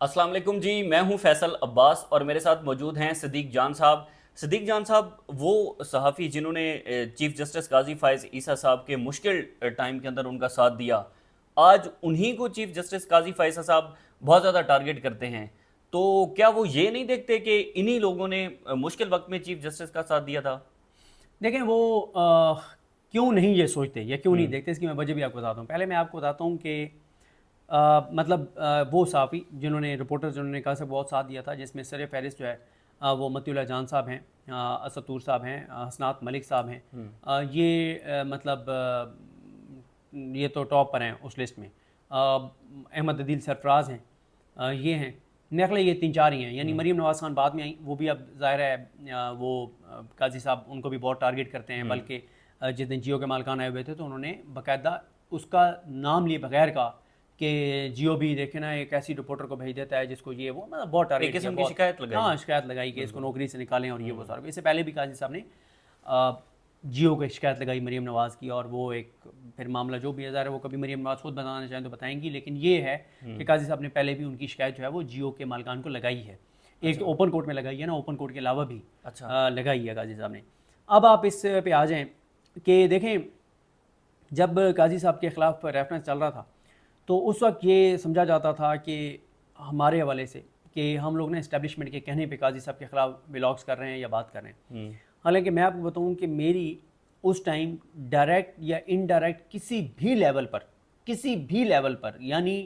السلام علیکم جی، میں ہوں فیصل عباس اور میرے ساتھ موجود ہیں صدیق جان صاحب۔ صدیق جان صاحب وہ صحافی جنہوں نے چیف جسٹس قاضی فائز عیسیٰ صاحب کے مشکل ٹائم کے اندر ان کا ساتھ دیا، آج انہی کو چیف جسٹس قاضی فائز صاحب بہت زیادہ ٹارگٹ کرتے ہیں، تو کیا وہ یہ نہیں دیکھتے کہ انہی لوگوں نے مشکل وقت میں چیف جسٹس کا ساتھ دیا تھا؟ دیکھیں وہ کیوں نہیں یہ سوچتے یا کیوں نہیں دیکھتے، اس کی میں وجہ بھی آپ کو بتاتا ہوں۔ پہلے میں آپ کو بتاتا ہوں کہ وہ صحافی جنہوں نے رپورٹر جنہوں نے کہا سے بہت ساتھ دیا تھا، جس میں سر فہرست جو ہے وہ مطیع اللہ جان صاحب ہیں، اسد طور صاحب ہیں، حسنات ملک صاحب ہیں، یہ تو ٹاپ پر ہیں اس لسٹ میں۔ احمد عدیل سرفراز ہیں، یہ ہیں، میرا خیال ہے یہ 3-4 ہی ہیں، یعنی مریم نواز خان بعد میں آئیں، وہ بھی اب ظاہر ہے وہ قاضی صاحب ان کو بھی بہت ٹارگٹ کرتے ہیں، بلکہ جس دن جیو کے مالکان آئے ہوئے تھے تو انہوں نے باقاعدہ اس کا نام لیے بغیر کہا کہ جیو بھی دیکھیں نا ایک ایسی رپورٹر کو بھیج دیتا ہے جس کو یہ وہ بہت ٹارگٹ ایک قسم کی شکایت لگائی۔ ہاں شکایت لگائی کہ اس کو نوکری سے نکالیں اور یہ وہ سارا۔ اس سے پہلے بھی قاضی صاحب نے جیو کو شکایت لگائی مریم نواز کی، اور وہ ایک پھر معاملہ جو بھی ہے ظاہر ہے وہ کبھی مریم نواز خود بتانا چاہیں تو بتائیں گی، لیکن یہ ہے کہ قاضی صاحب نے پہلے بھی ان کی شکایت جو ہے وہ جیو کے مالکان کو لگائی ہے، ایک تو اوپن کورٹ میں لگائی ہے نا، اوپن کورٹ کے علاوہ بھی لگائی ہے قاضی صاحب نے۔ اب آپ اس پہ آ جائیں کہ دیکھیں جب قاضی صاحب کے خلاف ریفرنس چل رہا تھا تو اس وقت یہ سمجھا جاتا تھا کہ ہمارے حوالے سے کہ ہم لوگ نے اسٹیبلشمنٹ کے کہنے پہ قاضی صاحب کے خلاف ولاگس کر رہے ہیں یا بات کر رہے ہیں، حالانکہ میں آپ کو بتاؤں کہ میری اس ٹائم ڈائریکٹ یا انڈائریکٹ کسی بھی لیول پر یعنی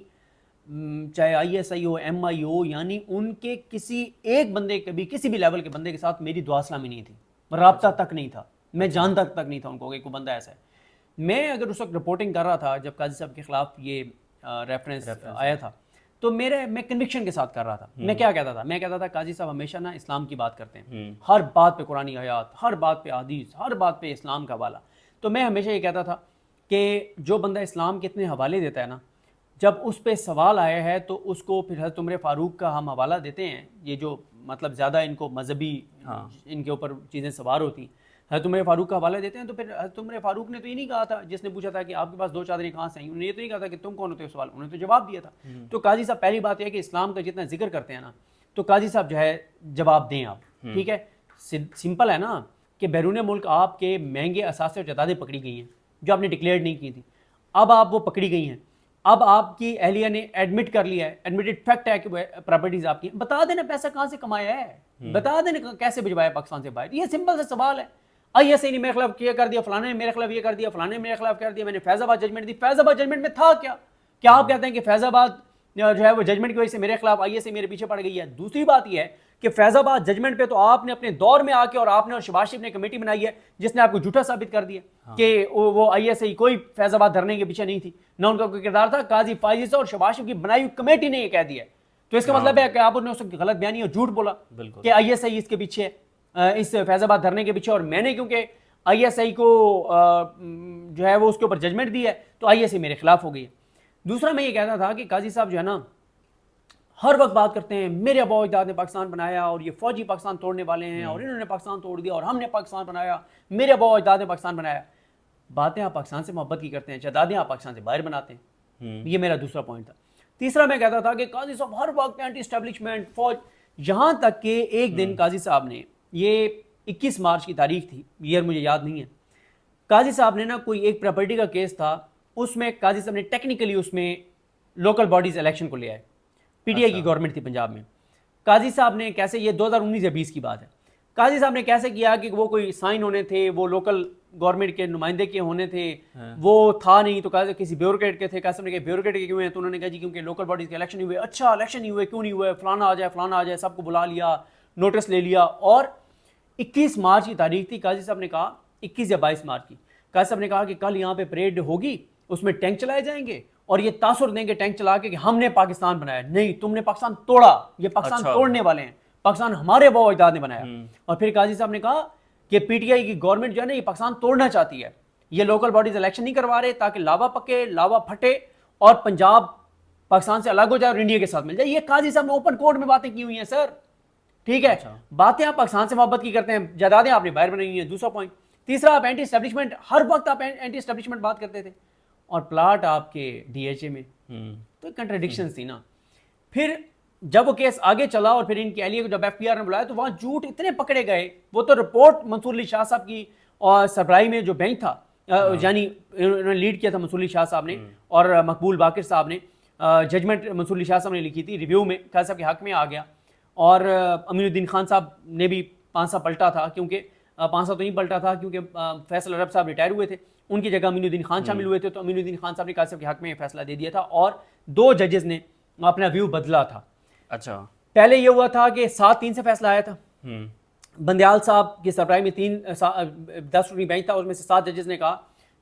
چاہے I S I who, M آئی ہو، یعنی ان کے کسی ایک بندے کے بھی کسی بھی لیول کے بندے کے ساتھ میری دعا سلامی نہیں تھی، رابطہ تک نہیں تھا، میں جانتا تک نہیں تھا ان کو کہ کوئی بندہ ایسا ہے۔ میں اگر اس وقت رپورٹنگ کر رہا تھا جب قاضی صاحب کے خلاف یہ ریفرنس آیا تھا تو میں کنوکشن کے ساتھ کر رہا تھا۔ میں کیا کہتا تھا؟ میں کہتا تھا قاضی صاحب ہمیشہ نا اسلام کی بات کرتے ہیں، ہر بات پہ قرآنی آیات، ہر بات پہ حدیث، ہر بات پہ اسلام کا حوالہ۔ تو میں ہمیشہ یہ کہتا تھا کہ جو بندہ اسلام کے اتنے حوالے دیتا ہے نا، جب اس پہ سوال آیا ہے تو اس کو پھر حضرت عمر فاروق کا ہم حوالہ دیتے ہیں، یہ جو مطلب زیادہ ان کو مذہبی ان کے اوپر چیزیں سوار ہوتی، حضرت عمر فاروق کا حوالہ دیتے ہیں، تو پھر حضرت عمر فاروق نے تو یہ نہیں کہا تھا، جس نے پوچھا تھا کہ آپ کے پاس 2 چادریں کہاں سے آئیں، انہوں نے یہ تو نہیں کہا تھا کہ تم کون ہوتے ہو سوال، انہوں نے تو جواب دیا تھا۔ تو قاضی صاحب پہلی بات یہ ہے کہ اسلام کا جتنا ذکر کرتے ہیں نا تو قاضی صاحب جو ہے جواب دیں آپ، ٹھیک ہے؟ سمپل ہے نا کہ بیرون ملک آپ کے مہنگے اثاثے اور جائیدادیں پکڑی گئی ہیں جو آپ نے ڈکلیئر نہیں کی تھی، اب آپ وہ پکڑی گئی ہیں، اب آپ کی اہلیہ نے ایڈمٹ کر لیا ہے، ایڈمٹڈ فیکٹ ہے کہ پراپرٹیز آپ کی ہیں، بتا دینا پیسہ کہاں سے کمایا ہے، بتا دینا کیسے بھجوایا پاکستان سے باہر، یہ سمپل سے سوال ہے۔ آئی ایس آئی نے میرے خلاف یہ کر دیا، فلانے نے میرے خلاف یہ کر دیا، فلانے نے میرے خلاف کر دیا، میں نے فیض آباد ججمنٹ دی، فیض آباد ججمنٹ میں تھا کیا آپ کہتے ہیں کہ فیض آباد جو ہے وہ ججمنٹ کی وجہ سے میرے خلاف آئی ایس آئی میرے پیچھے پڑ گئی ہے؟ دوسری بات یہ ہے کہ فیض آباد ججمنٹ پہ تو آپ نے اپنے دور میں آ کے اور آپ نے اور شہباز شریف نے کمیٹی بنائی ہے جس نے آپ کو جھوٹا ثابت کر دیا کہ وہ آئی ایس آئی کوئی فیض آباد دھرنے کے پیچھے نہیں تھی، نہ ان کا کوئی کردار تھا، قاضی فائز عیسیٰ اور شہباز شریف کی بنائی ہوئی کمیٹی نے یہ کہہ دیا ہے۔ تو اس کا مطلب ہے کہ آپ نے اس وقت غلط بیانی اور جھوٹ بولا کہ آئی ایس آئی اس کے پیچھے ہے، اس فیض آباد دھرنے کے پیچھے، اور میں نے کیونکہ آئی ایس آئی کو جو ہے وہ اس کے اوپر ججمنٹ دی ہے تو آئی ایس آئی میرے خلاف ہو گئی ہے۔ دوسرا میں یہ کہتا تھا کہ قاضی صاحب جو ہے نا ہر وقت بات کرتے ہیں میرے ابا و اجداد نے پاکستان بنایا اور یہ فوجی پاکستان توڑنے والے ہیں اور انہوں نے پاکستان توڑ دیا اور ہم نے پاکستان بنایا، میرے ابا و اجداد نے پاکستان بنایا۔ باتیں آپ پاکستان سے محبت کی کرتے ہیں، جائیدادیں آپ پاکستان سے باہر بناتے ہیں، یہ میرا دوسرا پوائنٹ تھا۔ تیسرا میں کہتا تھا کہ قاضی صاحب ہر وقت اینٹی اسٹیبلشمنٹ فوج، یہاں تک کہ ایک دن قاضی صاحب نے، یہ 21 مارچ کی تاریخ تھی، ایئر مجھے یاد نہیں ہے، قاضی صاحب نے نا کوئی ایک پراپرٹی کا کیس تھا، اس میں قاضی صاحب نے ٹیکنیکلی اس میں لوکل باڈیز الیکشن کو لے آئے، پی ٹی آئی کی گورنمنٹ تھی پنجاب میں۔ قاضی صاحب نے کیسے، یہ 2019 یا 20 کی بات ہے، قاضی صاحب نے کیسے کیا کہ وہ کوئی سائن ہونے تھے، وہ لوکل گورنمنٹ کے نمائندے کے ہونے تھے، وہ تھا نہیں، تو کسی بیوروکریٹ کے تھے، قاضی صاحب نے کہا بیوروکریٹ کے کیوں ہیں، تو انہوں نے کہا جی کیونکہ لوکل باڈیز کے الیکشن نہیں ہوئے۔ اچھا الیکشن نہیں ہوئے، کیوں نہیں ہوئے، فلانا آ جائے، سب کو بلا لیا، نوٹس لے لیا، اور 21 مارچ کی تاریخ تھی، قاضی صاحب نے کہا 21 یا 22 مارچ کی، قاضی صاحب نے کہا کہ کل یہاں پہ پریڈ ہوگی، اس میں ٹینک چلائے جائیں گے اور یہ تاثر دیں گے ٹینک چلا کے کہ ہم نے پاکستان بنایا، نہیں تم نے پاکستان توڑا، یہ پاکستان توڑنے والے ہیں، پاکستان ہمارے ابا و اجداد نے بنایا۔ اور پھر قاضی صاحب نے کہا کہ پی ٹی آئی کی گورنمنٹ جو ہے نا یہ پاکستان توڑنا چاہتی ہے، یہ لوکل باڈیز الیکشن نہیں کروا رہے تاکہ لاوا پکے، لاوا پھٹے اور پنجاب پاکستان سے الگ ہو جائے اور انڈیا کے ساتھ مل جائے۔ یہ قاضی صاحب نے اوپن کورٹ میں باتیں کی ہوئی ہیں سر، ٹھیک ہے؟ باتیں آپ پاکستان سے محبت کی کرتے ہیں، جائیدادیں آپ نے باہر بنائی ہوئی ہیں، دوسرا پوائنٹ۔ تیسرا، آپ اینٹی اسٹیبلشمنٹ، ہر وقت آپ اینٹی اسٹیبلشمنٹ بات کرتے تھے، اور پلاٹ آپ کے ڈی ایچ اے میں، تو کنٹراڈکشنز تھی نا۔ پھر جب وہ کیس آگے چلا اور پھر ان کی اہلیہ کو جب ایف پی آر نے بلایا تو وہاں جھوٹ اتنے پکڑے گئے. وہ تو رپورٹ منصور علی شاہ صاحب کی اور سربراہی میں جو بینچ تھا یعنی انہوں نے لیڈ کیا تھا منصور علی شاہ صاحب نے اور مقبول باقر صاحب نے, ججمنٹ منصور علی شاہ صاحب نے لکھی تھی, ریویو میں قاضی صاحب کے حق میں آ گیا. اور امین الدین خان صاحب نے بھی پانسا پلٹا تھا, کیونکہ پانسا تو نہیں پلٹا تھا کیونکہ فیصل عرب صاحب ریٹائر ہوئے تھے, ان کی جگہ امین الدین خان شامل ہوئے تھے, تو امین الدین خان صاحب نے قاضی صاحب کے حق میں فیصلہ دے دیا تھا اور 2 ججز نے اپنا ویو بدلا تھا. اچھا, پہلے یہ ہوا تھا کہ 7-3 سے فیصلہ آیا تھا. بندیال صاحب کی سربراہی میں 10 رکنی بینچ تھا, اس میں سے 7 ججز نے کہا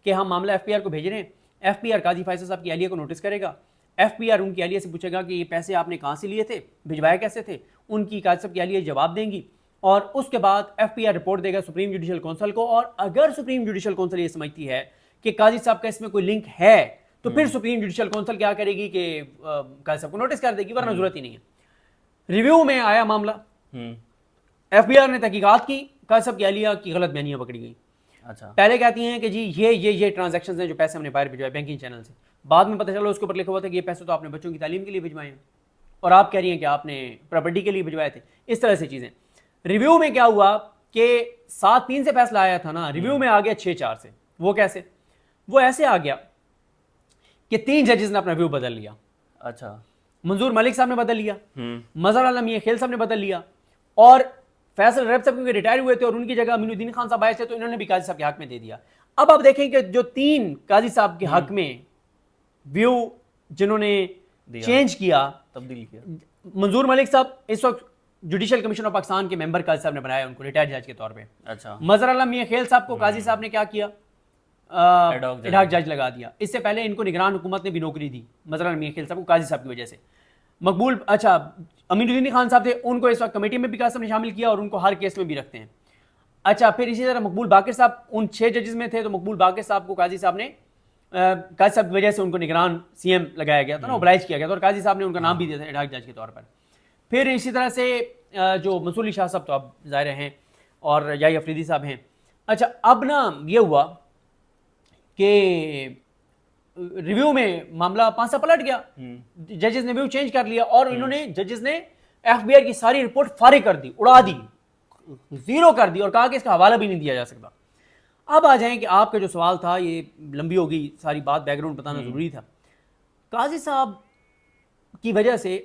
کہ ہم معاملہ ایف پی آر کو بھیج رہے ہیں. ایف پی آر قاضی فیصل صاحب کی اہلیہ کو نوٹس کرے گا. ایف پی آر ان کی اہلیہ سے پوچھے گا کہ یہ پیسے آپ نے کہاں سے لیے تھے, بھجوائے کیسے تھے. ان کی قاضی صاحب کی اہلیہ جواب دیں گی اور اس کے بعد ایف پی آر رپورٹ دے گا سپریم جوڈیشل کونسل کو. اور اگر سپریم جوڈیشل کونسل یہ سمجھتی ہے کہ قاضی صاحب کا اس میں کوئی لنک ہے تو پھر سپریم جوڈیشل کونسل کیا کرے گی کہ قاضی صاحب کو نوٹس کر دے گی, ورنہ ضرورت ہی نہیں ہے. ریویو میں آیا معاملہ, ایف بی آر نے تحقیقات کی, قاضی صاحب کی اہلیہ کی غلط بیانیاں پکڑی گئیں. اچھا, پہلے کہتی ہیں کہ جی یہ ٹرانزیکشنز ہیں جو پیسے ہم نے باہر بھجوائے بینکنگ چینل سے. بعد میں پتہ چلا اس کے اوپر لکھا ہوا تھا کہ یہ پیسے تو آپ نے بچوں کی تعلیم کے لیے بھجوائے ہیں اور آپ کہہ رہی ہیں کہ آپ نے پراپرٹی کے لیے بھجوائے تھے. اس طرح سے چیزیں. ریویو میں کیا ہوا کہ 7-3 سے فیصلہ آیا تھا نا, ریویو میں آ گیا 6-4 سے. وہ کیسے؟ وہ ایسے آ گیا کہ 3 ججز نے اپنا ویو بدل لیا. اچھا, منظور ملک صاحب نے بدل لیا, مظہر عالم میاں خیل صاحب نے بدل لیا, اور فیصل عرب صاحب کیونکہ ریٹائر ہوئے تھے اور ان کی جگہ امین الدین خان صاحب آئے تھے تو انہوں نے بھی قاضی صاحب کے حق میں دے دیا. اب آپ دیکھیں کہ جو 3 قاضی صاحب کے حق میں ویو جنہوں نے چینج کیا, تبدیل کیا, منظور ملک صاحب اس وقت جوڈیشل کمیشن آف پاکستان کے ممبر قاضی صاحب نے بنایا ان کو ریٹائر جج کے طور پہ. اچھا, مظہر عالم میاں خیل صاحب کو قاضی صاحب نے کیا کیا, ایڈاک جج لگا دیا. اس سے پہلے ان کو نگران حکومت نے بھی نوکری دی مظہر عالم میاں خیل صاحب کو قاضی صاحب کی وجہ سے. مقبول امین الدین خان صاحب تھے, ان کو اس وقت کمیٹی میں بھی قاضی صاحب نے شامل کیا اور ان کو ہر کیس میں بھی رکھتے ہیں. اچھا, پھر اسی طرح مقبول باقر صاحب ان 6 ججز میں تھے, تو مقبول باقر صاحب کو قاضی صاحب کی وجہ سے ان کو نگران سی ایم لگایا گیا تھا نا, اوبلائز کیا گیا تھا, اور قاضی صاحب نے ان کا نام بھی دیا تھا ایڈاک جج کے طور پر. پھر اسی طرح سے جو منصور علی شاہ صاحب تو اب ظاہر ہیں اور یاہی افریدی صاحب ہیں. اچھا, اب نا یہ ہوا کہ ریویو میں معاملہ 5 پلٹ گیا, ججز نے ویو چینج کر لیا اور انہوں نے ججز نے ایف بی آر کی ساری رپورٹ فارغ کر دی, اڑا دی, زیرو کر دی اور کہا کہ اس کا حوالہ بھی نہیں دیا جا سکتا. اب آ جائیں کہ آپ کا جو سوال تھا, یہ لمبی ہو گئی, ساری بات بیک گراؤنڈ بتانا ضروری تھا. قاضی صاحب کی وجہ سے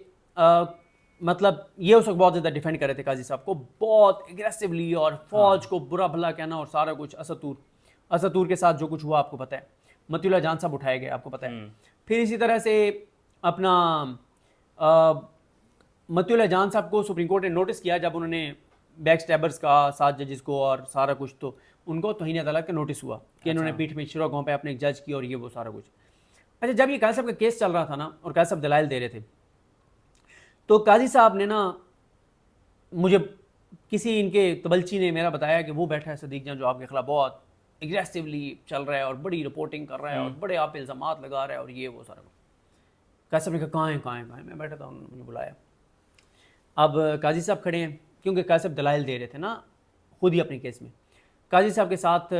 مطلب یہ اس وقت بہت زیادہ ڈیفینڈ کر رہے تھے قاضی صاحب کو, بہت اگریسولی, اور فوج کو برا بھلا کہنا اور سارا کچھ. اسطور کے ساتھ جو کچھ ہوا آپ کو پتہ ہے, متی اللہ جان صاحب اٹھائے گئے آپ کو پتہ ہے. پھر اسی طرح سے اپنا متی اللہ جان صاحب کو سپریم کورٹ نے نوٹس کیا جب انہوں نے بیک سٹیبرز کا 7 ججز کو اور سارا کچھ, تو ان کو توہین عدالت کا نوٹس ہوا کہ انہوں نے پیٹھ میں شروع گاؤں پہ اپنے ایک جج کی اور یہ وہ سارا کچھ. اچھا, جب یہ قاضی صاحب کا کیس چل رہا تھا نا اور قاضی صاحب دلائل دے رہے تھے, تو قاضی صاحب نے نا مجھے کسی ان کے تبلچی نے میرا بتایا کہ وہ بیٹھا ہے صدیق جان جو آپ کے خلاف بہت اگریسولی چل رہا ہے اور بڑی رپورٹنگ کر رہا ہے اور بڑے آپ الزامات لگا رہا ہے اور یہ وہ سارا کچھ. قاضی صاحب نے کہا کہاں ہیں, میں بیٹھا تھا, انہوں نے مجھے بلایا. اب قاضی صاحب کھڑے ہیں کیونکہ قاضی صاحب دلائل دے رہے تھے نا خود ہی اپنے کیس میں. قاضی صاحب کے ساتھ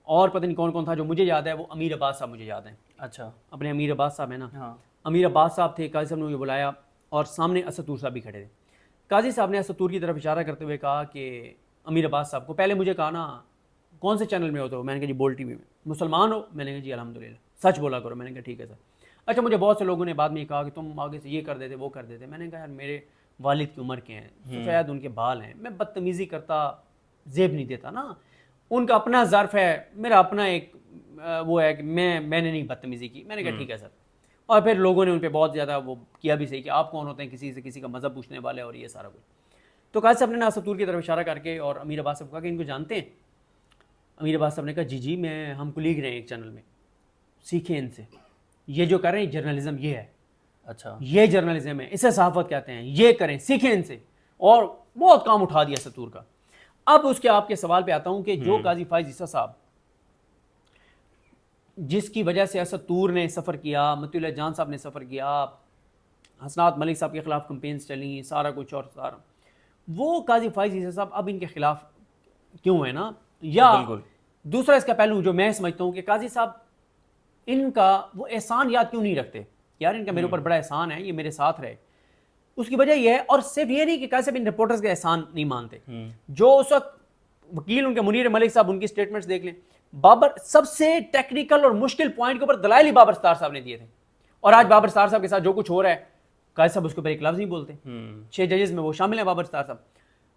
اور پتہ نہیں کون کون تھا, جو مجھے یاد ہے وہ امیر عباس صاحب مجھے یاد ہیں. اچھا, اپنے امیر عباس صاحب ہیں نا, ہاں, امیر عباس صاحب تھے. قاضی صاحب نے مجھے بلایا اور سامنے اسطور صاحب بھی کھڑے تھے. قاضی صاحب نے اسطور کی طرف اشارہ کرتے ہوئے کہا کہ امیر عباس صاحب کو, پہلے مجھے کہا نا کون سے چینل میں ہوتے ہو, میں نے کہا جی بول ٹی وی میں. مسلمان ہو, میں نے کہا جی الحمدللہ, سچ بولا کرو, میں نے کہا ٹھیک ہے سر. اچھا, مجھے بہت سے لوگوں نے بعد میں یہ کہا کہ تم آگے سے یہ کر دیتے وہ کر دیتے. میں نے کہا یار میرے والد کی عمر کے ہیں, سفید ان کے بال ہیں, میں بدتمیزی کرتا زیب نہیں دیتا نا, ان کا اپنا ظرف ہے, میرا اپنا ایک وہ ہے کہ میں نے نہیں بدتمیزی کی. میں نے کہا ٹھیک ہے سر. اور پھر لوگوں نے ان پہ بہت زیادہ وہ کیا بھی صحیح کہ آپ کون ہوتے ہیں کسی سے کسی کا مذہب پوچھنے والے اور یہ سارا کچھ. تو قاضی صاحب نے نا اسطور کی طرف اشارہ کر کے اور امیر عباس صاحب کو کہا کہ ان کو جانتے ہیں. امیر عباس صاحب نے کہا جی ہم کولیگ رہے ہیں ایک چینل میں, سیکھیں ان سے, یہ جو کر رہے ہیں جرنلزم یہ ہے. اچھا, یہ جرنلزم ہے, اسے صحافت کہتے ہیں, یہ کریں, سیکھیں ان سے. اور بہت کام اٹھا دیا اسطور کا. اب اس کے آپ کے سوال پہ آتا ہوں کہ جو قاضی فائز عیسیٰ صاحب جس کی وجہ سے اسطور نے سفر کیا, متی اللہ جان صاحب نے سفر کیا, حسنات ملک صاحب کے خلاف کمپینز چلی, سارا کچھ اور سارا, وہ قاضی فائز عیسیٰ صاحب اب ان کے خلاف کیوں ہے نا. یا دوسرا اس کا پہلو جو میں سمجھتا ہوں کہ قاضی صاحب ان کا وہ احسان یاد کیوں نہیں رکھتے, یار ان کا میرے اوپر بڑا احسان ہے, یہ میرے ساتھ رہے, اس کی وجہ یہ ہے، اور صرف یہ نہیں کہ قاضی صاحب ان رپورٹرز کا احسان نہیں مانتے، جو اس وقت وکیل ان کے منیر ملک صاحب، ان کی سٹیٹمنٹس دیکھ لیں، بابر سب سے ٹیکنیکل اور مشکل پوائنٹ کے اوپر دلائل ہی بابر ستار صاحب نے دیے تھے، اور آج بابر ستار صاحب کے ساتھ جو کچھ ہو رہا ہے قاضی صاحب اس کے اوپر ایک لفظ نہیں بولتے. 6 ججز میں وہ شامل ہیں بابر ستار صاحب.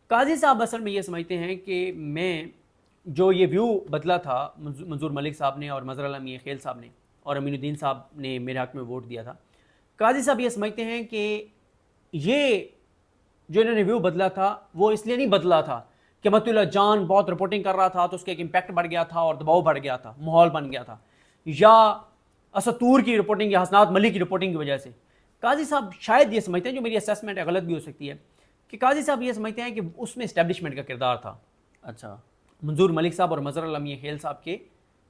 قاضی صاحب اصل میں یہ سمجھتے ہیں کہ میں جو یہ ویو بدلا تھا منظور ملک صاحب نے اور مظہر اللہ میاں خیل صاحب نے اور امین الدین صاحب نے میرے حق میں ووٹ دیا تھا، قاضی صاحب یہ سمجھتے ہیں کہ یہ جو انہوں نے ویو بدلا تھا وہ اس لیے نہیں بدلا تھا کہ متی اللہ جان بہت رپورٹنگ کر رہا تھا تو اس کا ایک امپیکٹ بڑھ گیا تھا اور دباؤ بڑھ گیا تھا، ماحول بن گیا تھا، یا اسد طور کی رپورٹنگ یا حسنات ملک کی رپورٹنگ کی وجہ سے. قاضی صاحب شاید یہ سمجھتے ہیں، جو میری اسیسمنٹ ہے غلط بھی ہو سکتی ہے، کہ قاضی صاحب یہ سمجھتے ہیں کہ اس میں اسٹیبلشمنٹ کا کردار تھا. اچھا، منظور ملک صاحب اور مظہر اللہ میاں خیل صاحب کے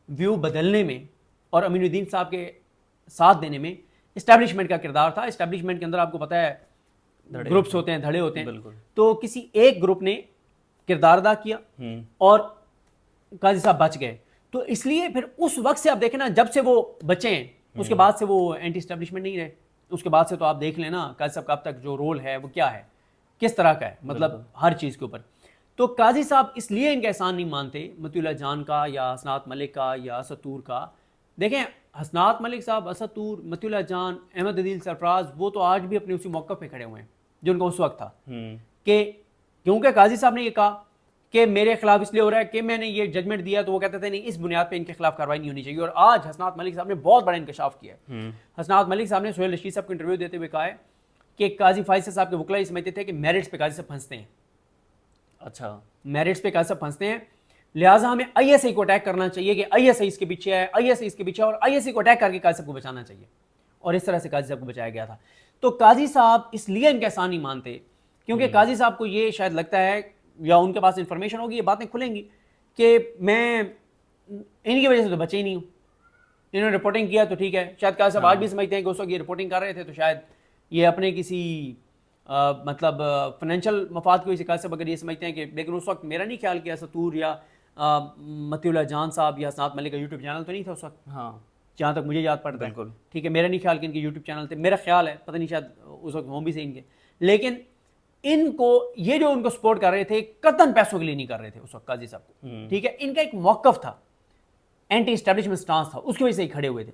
ویو بدلنے میں اور امین الدین صاحب کے ساتھ دینے میں اسٹیبلشمنٹ کا کردار تھا. اسٹیبلشمنٹ کے اندر آپ کو پتہ ہے گروپس ہوتے ہیں، دھڑے ہوتے ہیں، تو کسی ایک گروپ نے کردار ادا کیا اور قاضی صاحب بچ گئے. تو اس لیے پھر اس وقت سے آپ دیکھیں نا، جب سے وہ بچے ہیں اس کے بعد سے وہ اینٹی اسٹیبلشمنٹ نہیں رہے. اس کے بعد سے تو آپ دیکھ لیں نا قاضی صاحب کا اب تک جو رول ہے وہ کیا ہے، کس طرح کا ہے، مطلب ہر چیز کے اوپر. تو قاضی صاحب اس لیے ان کا احسان نہیں مانتے متی اللہ جان کا یا حسنات ملک کا یا اسد طور کا. دیکھیں حسنات ملک صاحب، اسد طور، متی اللہ جان، احمد عدیل سرفراز، وہ تو آج بھی اپنے اسی موقف پہ کھڑے ہوئے ہیں جو ان کا اس وقت تھا، کہ کیونکہ قاضی صاحب نے یہ کہا کہ میرے خلاف اس لیے ہو رہا ہے کہ میں نے یہ ججمنٹ دیا، تو وہ کہتے تھے نہیں اس بنیاد پہ ان کے خلاف کارروائی نہیں ہونی چاہیے. اور آج حسنات ملک صاحب نے بہت بڑا انکشاف کیا ہے. حسنات ملک صاحب نے سہیل رشید صاحب کو انٹرویو دیتے ہوئے کہا ہے کہ قاضی فائز صاحب کے وکلاء یہ سمجھتے تھے کہ میرٹس پہ قاضی صاحب پھنستے ہیں. اچھا، میرٹس پہ قاضی صاحب پھنستے ہیں، لہٰذا ہمیں آئی ایس آئی کو اٹیک کرنا چاہیے کہ آئی ایس آئی اس کے پیچھے ہے، آئی ایس آئی اس کے پیچھے ہے، اور آئی ایس آئی کو اٹیک کر کے قاضی صاحب کو بچانا چاہیے. اور اس طرح سے قاضی صاحب کو بچایا گیا تھا. تو قاضی صاحب اس لیے ان کا احسان نہیں مانتے کیونکہ قاضی صاحب کو یہ شاید لگتا ہے، یا ان کے پاس انفارمیشن ہوگی، یہ باتیں کھلیں گی کہ میں ان کی وجہ سے تو بچے ہی نہیں ہوں، انہوں نے رپورٹنگ کیا تو ٹھیک ہے. شاید قاضی صاحب آج بھی سمجھتے ہیں کہ اس وقت یہ رپورٹنگ کر رہے تھے تو شاید یہ اپنے کسی مطلب فائنینشیل مفاد کی وجہ سے قاضی صاحب اگر یہ سمجھتے ہیں کہ، لیکن اس وقت میرا نہیں خیال کہ اسد طور یا متی اللہ جان صاحب یا حسنات ملک کا یوٹیوب چینل تو نہیں تھا اس وقت، ہاں جہاں تک مجھے یاد پڑتا ہے. بالکل ٹھیک ہے، میرا نہیں خیال کہ ان کے یوٹیوب چینل تھے، میرا خیال ہے، پتہ نہیں شاید اس وقت ہوں بھی صحیح ان کے، لیکن ان کو یہ جو ان کو سپورٹ کر رہے تھے قطعاً پیسوں کے لیے نہیں کر رہے تھے اس وقت قاضی صاحب کو. ٹھیک ہے، ان کا ایک موقف تھا، اینٹی اسٹیبلشمنٹ سٹانس تھا، اس کی وجہ سے ہی کھڑے ہوئے تھے.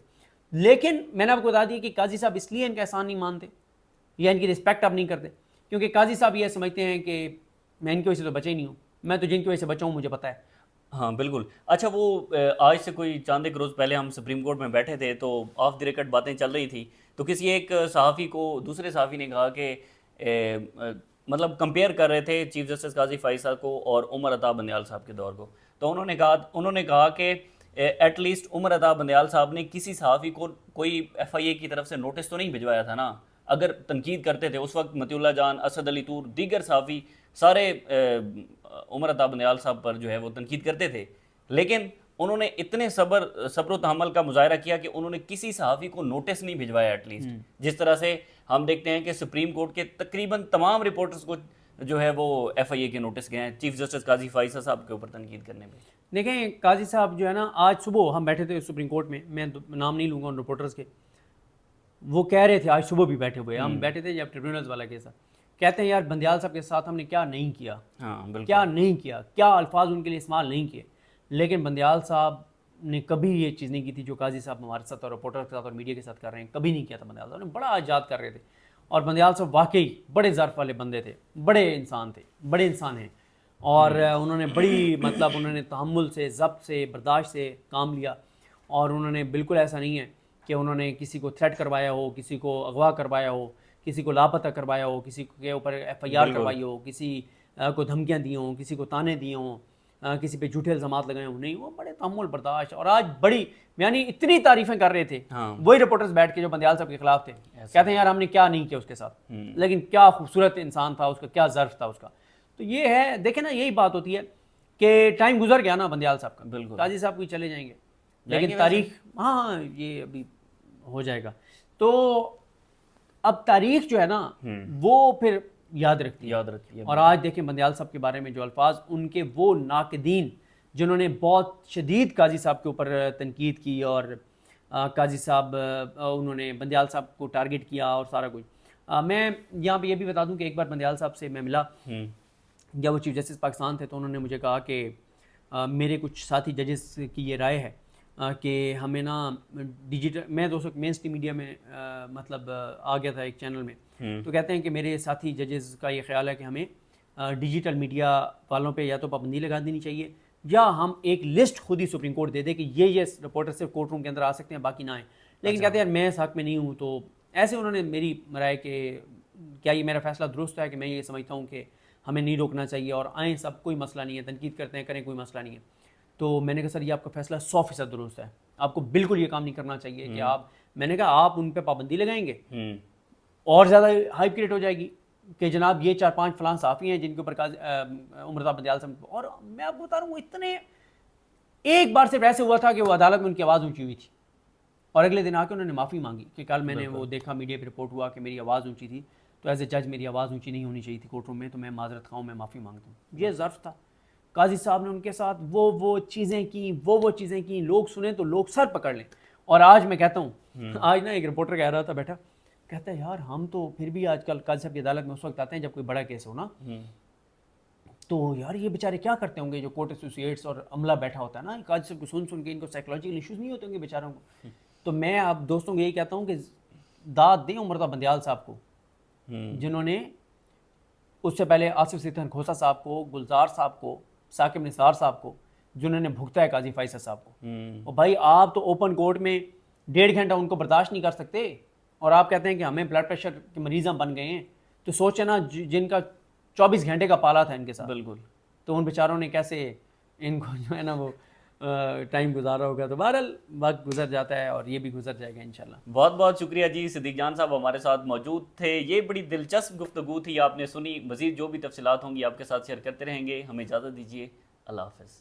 لیکن میں نے آپ کو بتا دیا کہ قاضی صاحب اس لیے ان کا احسان نہیں مانتے یا ان کی رسپیکٹ آپ نہیں کرتے کیونکہ قاضی صاحب یہ سمجھتے ہیں کہ میں ان کی وجہ سے تو بچے ہی نہیں ہوں، میں تو جن کی وجہ سے بچا ہوں مجھے پتہ ہے. ہاں بالکل. اچھا، وہ آج سے کوئی چاند ایک روز پہلے ہم سپریم کورٹ میں بیٹھے تھے تو آف دی ریکارڈ باتیں چل رہی تھی، تو کسی ایک صحافی کو دوسرے صحافی نے کہا کہ مطلب کمپیئر کر رہے تھے چیف جسٹس قاضی فائز صاحب کو اور عمر عطا بندیال صاحب کے دور کو. تو انہوں نے کہا کہ ایٹ لیسٹ عمر عطا بندیال صاحب نے کسی صحافی کو کوئی ایف آئی اے کی طرف سے نوٹس تو نہیں بھجوایا تھا نا. اگر تنقید کرتے تھے اس وقت متی اللہ جان، اسد علی طور، دیگر صحافی سارے عمر عطا بندیال صاحب پر جو ہے وہ تنقید کرتے تھے، لیکن انہوں نے اتنے صبر و تحمل کا مظاہرہ کیا کہ انہوں نے کسی صحافی کو نوٹس نہیں بھجوایا ایٹ لیسٹ. جس طرح سے ہم دیکھتے ہیں کہ سپریم کورٹ کے تقریباً تمام رپورٹرز کو جو ہے وہ ایف آئی اے کے نوٹس گئے ہیں چیف جسٹس قاضی فائز صاحب کے اوپر تنقید کرنے پہ. دیکھیں قاضی صاحب جو ہے نا، آج صبح ہم بیٹھے تھے سپریم کورٹ میں، میں نام نہیں لوں گا ان رپورٹرز کے، وہ کہہ رہے تھے، آج صبح بھی بیٹھے ہوئے ہم بیٹھے تھے جب ٹریبیونلز والا کیس، کہتے ہیں یار بندیال صاحب کے ساتھ ہم نے کیا نہیں کیا، کیا نہیں کیا، کیا الفاظ ان کے لیے استعمال نہیں کیے. لیکن بندیال صاحب نے کبھی یہ چیز نہیں کی تھی جو قاضی صاحب ہمارے ساتھ اور رپورٹر کے ساتھ اور میڈیا کے ساتھ کر رہے ہیں، کبھی نہیں کیا تھا. بندیال صاحب نے بڑا ایجاد کر رہے تھے، اور بندیال صاحب واقعی بڑے ظرف والے بندے تھے، بڑے انسان تھے، بڑے انسان ہیں، اور انہوں نے بڑی مطلب انہوں نے تحمل سے، ضبط سے، برداشت سے کام لیا. اور انہوں نے بالکل ایسا نہیں ہے کہ انہوں نے کسی کو تھریٹ کروایا ہو، کسی کو اغوا کروایا ہو، کسی کو لاپتہ کروایا ہو، کسی کے اوپر ایف آئی آر کروائی ہو، کسی کو دھمکیاں دی ہوں، کسی کو تانے دیے ہوں، کسی پہ جھوٹے الزامات لگائے ہوں. نہیں، وہ بڑے تحمل برداشت، اور آج بڑی یعنی اتنی تعریفیں کر رہے تھے وہی رپورٹرز بیٹھ کے جو بندیال صاحب کے خلاف تھے، کہتے ہیں یار ہم نے کیا نہیں کیا اس کے ساتھ، لیکن کیا خوبصورت انسان تھا، اس کا کیا ظرف تھا اس کا. تو یہ ہے، دیکھیں نا، یہی بات ہوتی ہے کہ ٹائم گزر گیا نا بندیال صاحب کا. بالکل، قاضی صاحب کوئی چلے جائیں گے، لیکن تاریخ، ہاں یہ ابھی ہو جائے گا. تو اب تاریخ جو ہے نا وہ پھر یاد رکھتی ہے. اور آج دیکھیں بندیال صاحب کے بارے میں جو الفاظ ان کے، وہ ناقدین جنہوں نے بہت شدید قاضی صاحب کے اوپر تنقید کی، اور قاضی صاحب انہوں نے بندیال صاحب کو ٹارگٹ کیا اور سارا کچھ. میں یہاں پہ یہ بھی بتا دوں کہ ایک بار بندیال صاحب سے میں ملا، جب وہ چیف جسٹس پاکستان تھے، تو انہوں نے مجھے کہا کہ میرے کچھ ساتھی ججز کی یہ رائے ہے کہ ہمیں نا ڈیجیٹل، میں دوستوں مین اسٹریم میڈیا میں مطلب آ گیا تھا ایک چینل میں، تو کہتے ہیں کہ میرے ساتھی ججز کا یہ خیال ہے کہ ہمیں ڈیجیٹل میڈیا والوں پہ یا تو پابندی لگا دینی چاہیے، یا ہم ایک لسٹ خود ہی سپریم کورٹ دے دے کہ یہ رپورٹر صرف کورٹ روم کے اندر آ سکتے ہیں، باقی نہ آئیں. لیکن کہتے ہیں یار میں اس حق میں نہیں ہوں. تو ایسے انہوں نے میری رائے کہ کیا یہ میرا فیصلہ درست ہے کہ میں یہ سمجھتا ہوں کہ ہمیں نہیں روکنا چاہیے اور آئیں سب، کوئی مسئلہ نہیں ہے، تنقید کرتے ہیں کریں، کوئی مسئلہ نہیں ہے. تو میں نے کہا سر یہ آپ کا فیصلہ 100% درست ہے، آپ کو بالکل یہ کام نہیں کرنا چاہیے کہ آپ، میں نے کہا آپ ان پہ پابندی لگائیں گے اور زیادہ ہائپ کریٹ ہو جائے گی کہ جناب یہ 4-5 فلان صحافی ہیں جن کے اوپر عمرتا بندیال سے، اور میں آپ کو بتا رہا ہوں وہ اتنے، ایک بار صرف ایسے ہوا تھا کہ وہ عدالت میں ان کی آواز اونچی ہوئی تھی اور اگلے دن آ کے انہوں نے معافی مانگی کہ کل میں نے وہ دیکھا میڈیا پہ رپورٹ ہوا کہ میری آواز اونچی تھی، تو ایز اے جج میری آواز اونچی نہیں ہونی چاہیے تھی کورٹ روم میں، تو میں معذرت خواہ ہوں، میں معافی مانگتا ہوں. یہ ظرف تھا. قاضی صاحب نے ان کے ساتھ وہ چیزیں کی، وہ چیزیں کی، لوگ سنیں تو لوگ سر پکڑ لیں. اور آج میں کہتا ہوں، آج نا ایک رپورٹر کہہ رہا تھا بیٹھا، کہتا ہے یار ہم تو پھر بھی آج کل قاضی صاحب کی عدالت میں اس وقت آتے ہیں جب کوئی بڑا کیس ہو نا، تو یار یہ بیچارے کیا کرتے ہوں گے جو کورٹ ایسوسیٹس اور عملہ بیٹھا ہوتا ہے نا، قاضی صاحب کو سن کے ان کو سائیکولوجیکل ایشوز نہیں ہوتے ہوں گے بیچاروں کو. تو میں آپ دوستوں کو یہی کہتا ہوں کہ داد دیں عمرتا بندیال صاحب کو، جنہوں نے اس سے پہلے آصف سیتھن کھوسا صاحب کو، گلزار صاحب کو، ثاقب نثار صاحب کو، جنہوں نے بھگتا ہے قاضی فیصل صاحب کو. اور بھائی آپ تو اوپن کورٹ میں 1.5 گھنٹہ ان کو برداشت نہیں کر سکتے، اور آپ کہتے ہیں کہ ہمیں بلڈ پریشر کے مریض ہم بن گئے ہیں. تو سوچیں نا جن کا 24 گھنٹے کا پالا تھا ان کے ساتھ، بالکل، تو ان بیچاروں نے کیسے ان کو جو ہے نا وہ ٹائم گزارا ہوگا. تو بہرحال وقت گزر جاتا ہے اور یہ بھی گزر جائے گا انشاءاللہ. بہت بہت شکریہ جی، صدیق جان صاحب ہمارے ساتھ موجود تھے. یہ بڑی دلچسپ گفتگو تھی، آپ نے سنی. مزید جو بھی تفصیلات ہوں گی آپ کے ساتھ شیئر کرتے رہیں گے. ہمیں اجازت دیجیے، اللہ حافظ.